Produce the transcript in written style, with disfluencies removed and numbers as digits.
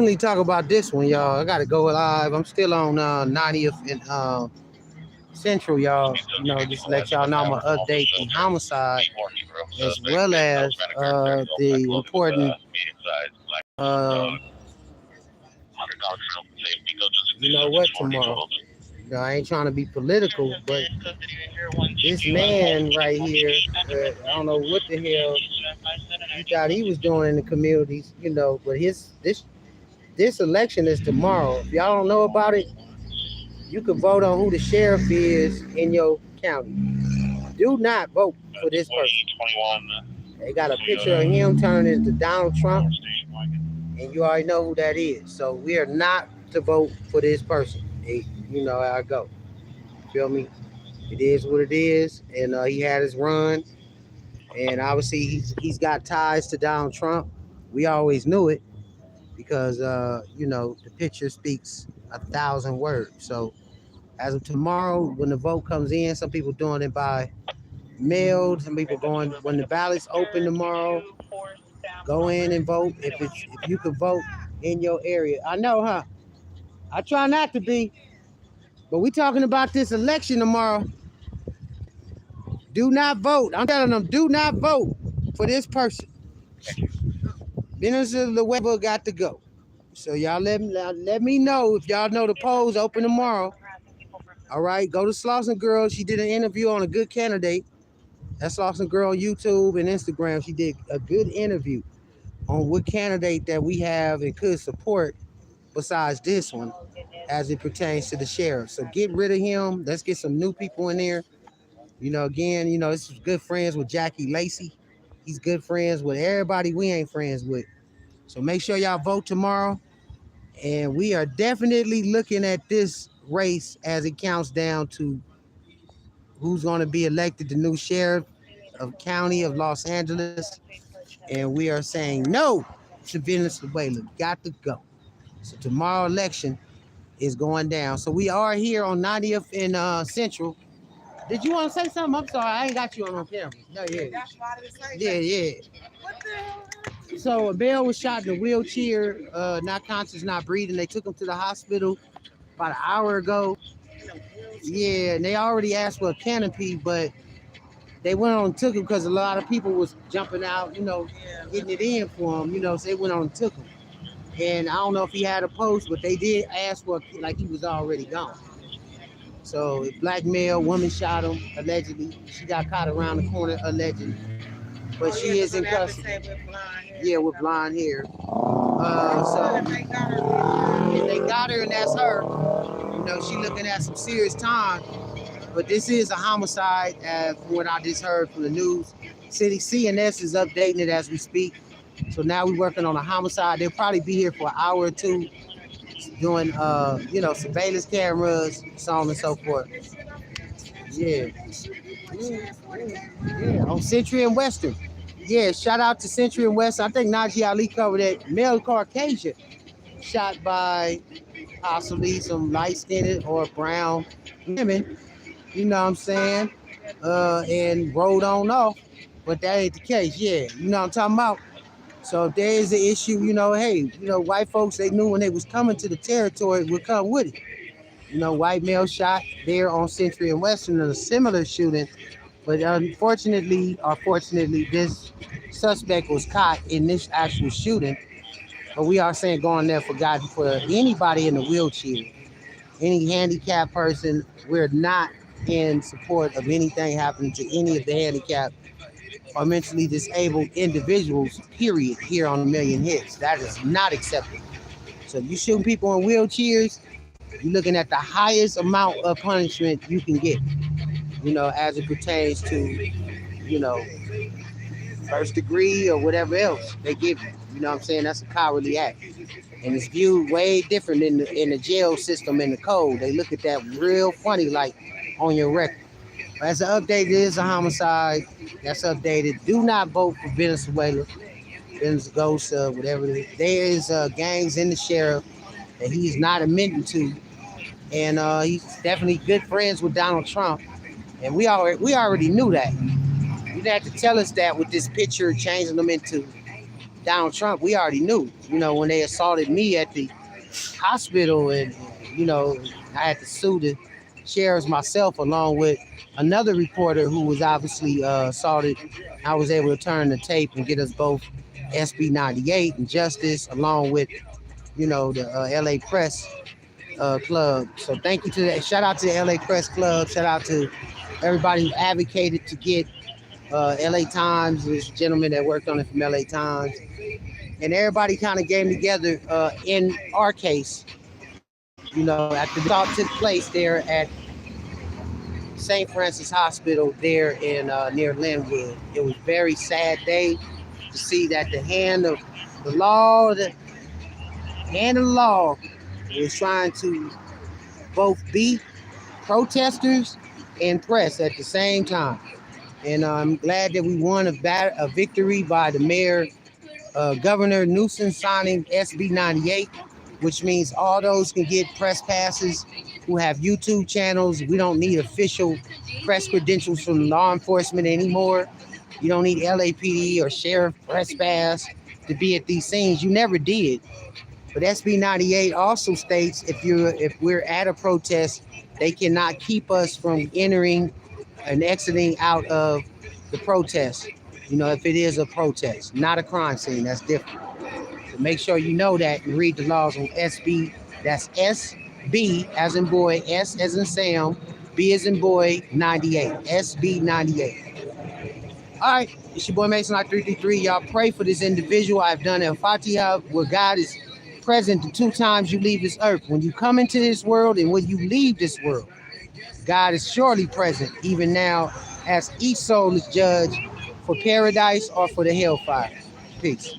definitely talk about this one, y'all. I gotta go live. I'm still on 90th and Central, y'all. Just let y'all know I'm gonna update the homicide as well as the important uh tomorrow. I ain't trying to be political, but this man right here, I don't know what the hell he thought he was doing in the communities, but this election is tomorrow. If y'all don't know about it, you can vote on who the sheriff is in your county. Do not vote for this person. They got a picture of him turning into Donald Trump, and you already know who that is. So we are not to vote for this person. You know how I go. Feel me? It is what it is, and he had his run, and obviously he's got ties to Donald Trump. We always knew it because the picture speaks 1,000 words. So as of tomorrow, when the vote comes in, some people doing it by mail. Some people going when the ballots open tomorrow. Go in and vote if you can vote in your area. I know, huh? I try not to be, but we talking about this election tomorrow. Do not vote. I'm telling them, do not vote for this person. Venezuela got to go. So y'all let me know if y'all know the polls open tomorrow. All right, go to Slauson Girl. She did an interview on a good candidate. That's Slauson Girl on YouTube and Instagram. She did a good interview on what candidate that we have and could support besides this one as it pertains to the sheriff. So get rid of him. Let's get some new people in there. Again, this is good friends with Jackie Lacey. He's good friends with everybody we ain't friends with. So make sure y'all vote tomorrow. And we are definitely looking at this race as it counts down to who's going to be elected the new sheriff of county of Los Angeles. And we are saying no to Venezuela. Got to go. So tomorrow election is going down. So we are here on 90th and Central. Did you want to say something? I'm sorry, I ain't got you on camera. No, yeah. Yeah. What the hell? So a male was shot in a wheelchair, not conscious, not breathing. They took him to the hospital about an hour ago. Yeah, and they already asked for a canopy, but they went on and took him because a lot of people was jumping out, getting it in for him, so they went on and took him. And I don't know if he had a post, but they did ask for like he was already gone. So a black male woman shot him, allegedly. She got caught around the corner, allegedly. But she is in custody. Yeah, with blonde hair. So they got her, and that's her. She looking at some serious time. But this is a homicide, from what I just heard from the news. City CNS is updating it as we speak. So now we're working on a homicide. They'll probably be here for an hour or two doing, surveillance cameras, so on and so forth. Yeah, on Century and Western. Yeah, shout out to Century and Western. I think Najee Ali covered that. Male Caucasian shot by possibly some light-skinned or brown women, you know what I'm saying, and rode on off. But that ain't the case. Yeah, you know what I'm talking about. So if there is an issue, white folks, they knew when they was coming to the territory, would come with it. White male shot there on Century and Western in a similar shooting. But unfortunately, or fortunately, this suspect was caught in this actual shooting. But we are saying going there for anybody in a wheelchair, any handicapped person. We're not in support of anything happening to any of the handicapped or mentally disabled individuals, period, here on A Million Hits. That is not acceptable. So if you're shooting people in wheelchairs, you're looking at the highest amount of punishment you can get, as it pertains to, first degree or whatever else they give you. You know what I'm saying? That's a cowardly act. And it's viewed way different in the jail system and the code. They look at that real funny, like on your record. As an update, it is a homicide. That's updated. Do not vote for Venezuela. Venezuela, whatever it is. There is gangs in the sheriff that he's not admitting to. And he's definitely good friends with Donald Trump. And we already knew that. You didn't have to tell us that with this picture changing them into Donald Trump, we already knew. When they assaulted me at the hospital, and you know, I had to sue the sheriffs myself, along with another reporter who was obviously assaulted. I was able to turn the tape and get us both SB 98 and justice, along with the LA Press Club. So thank you to that. Shout out to the LA Press Club. Shout out to everybody who advocated to get LA Times. This gentleman that worked on it from LA Times, and everybody kind of came together in our case. After the assault took place there at St. Francis Hospital there in near Linwood. It was a very sad day to see that the hand of the law was trying to both beat protesters and press at the same time. And I'm glad that we won a victory by the mayor, Governor Newsom, signing SB 98, which means all those can get press passes who have YouTube channels. We don't need official press credentials from law enforcement anymore. You don't need LAPD or sheriff press pass to be at these scenes. You never did. But SB 98 also states if we're at a protest, they cannot keep us from entering and exiting out of the protest. If it is a protest, not a crime scene, that's different. So make sure you know that and read the laws on SB. That's SB as in boy, S as in Sam, B as in boy, 98. SB 98. All right, it's your boy Mason 333. Y'all pray for this individual. I've done El Fatiha, where God is present the two times you leave this earth. When you come into this world and when you leave this world, God is surely present, even now, as each soul is judged for paradise or for the hellfire. Peace.